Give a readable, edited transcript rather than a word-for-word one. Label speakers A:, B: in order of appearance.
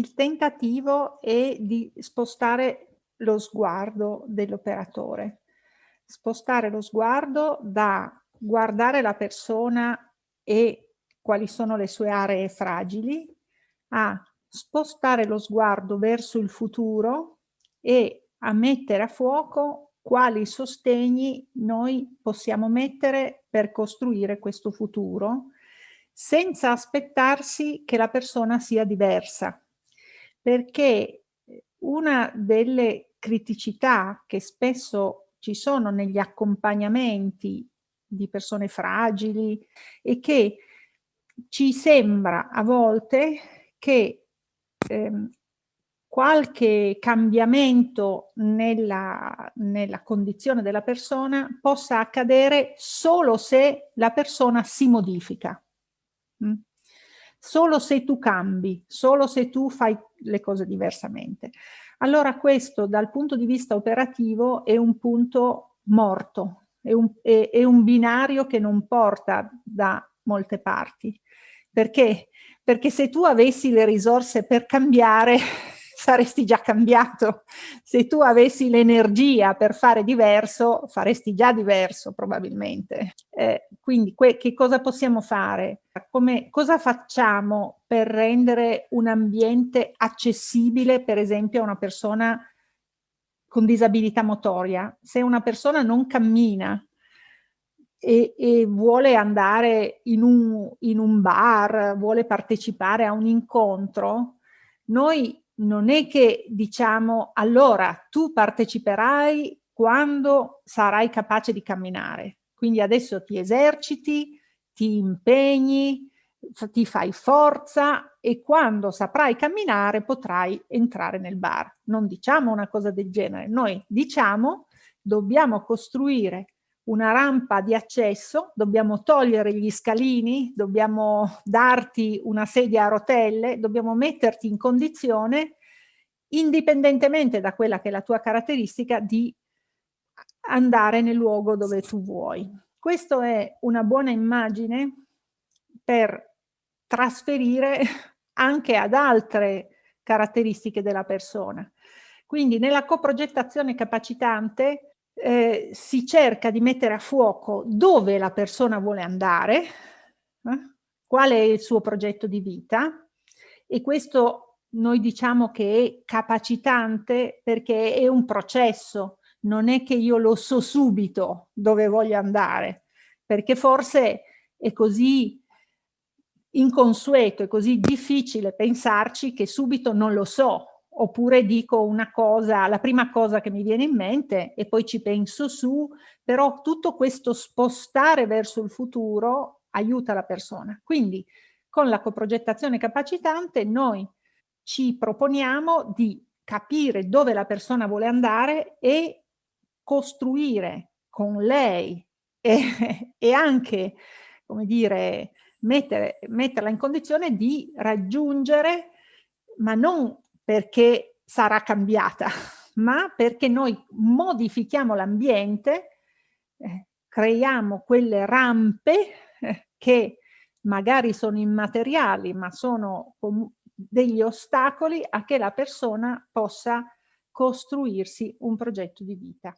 A: il tentativo è di spostare lo sguardo dell'operatore. Spostare lo sguardo da guardare la persona e quali sono le sue aree fragili, a spostare lo sguardo verso il futuro e a mettere a fuoco quali sostegni noi possiamo mettere per costruire questo futuro, senza aspettarsi che la persona sia diversa. Perché una delle criticità che spesso ci sono negli accompagnamenti di persone fragili è che ci sembra a volte che qualche cambiamento nella condizione della persona possa accadere solo se la persona si modifica. Solo se tu cambi, solo se tu fai le cose diversamente. Allora questo dal punto di vista operativo è un punto morto, è un binario che non porta da molte parti. Perché? Perché se tu avessi le risorse per cambiare, saresti già cambiato. Se tu avessi l'energia per fare diverso, faresti già diverso probabilmente. Quindi che cosa possiamo fare? Cosa facciamo per rendere un ambiente accessibile, per esempio, a una persona con disabilità motoria? Se una persona non cammina e vuole andare in un bar, vuole partecipare a un incontro, noi non è che diciamo allora tu parteciperai quando sarai capace di camminare, quindi adesso ti eserciti, ti impegni, ti fai forza e quando saprai camminare potrai entrare nel bar. Non diciamo una cosa del genere, noi diciamo dobbiamo costruire una rampa di accesso, dobbiamo togliere gli scalini, dobbiamo darti una sedia a rotelle, dobbiamo metterti in condizione, indipendentemente da quella che è la tua caratteristica, di andare nel luogo dove tu vuoi. Questa è una buona immagine per trasferire anche ad altre caratteristiche della persona. Quindi nella coprogettazione capacitante si cerca di mettere a fuoco dove la persona vuole andare, qual è il suo progetto di vita, e questo noi diciamo che è capacitante perché è un processo, non è che io lo so subito dove voglio andare, perché forse è così inconsueto, è così difficile pensarci che subito non lo so, oppure dico una cosa, la prima cosa che mi viene in mente e poi ci penso su, però tutto questo spostare verso il futuro aiuta la persona. Quindi con la coprogettazione capacitante noi ci proponiamo di capire dove la persona vuole andare e costruire con lei e anche, come dire, metterla in condizione di raggiungere, ma non perché sarà cambiata, ma perché noi modifichiamo l'ambiente, creiamo quelle rampe che magari sono immateriali, ma sono degli ostacoli a che la persona possa costruirsi un progetto di vita.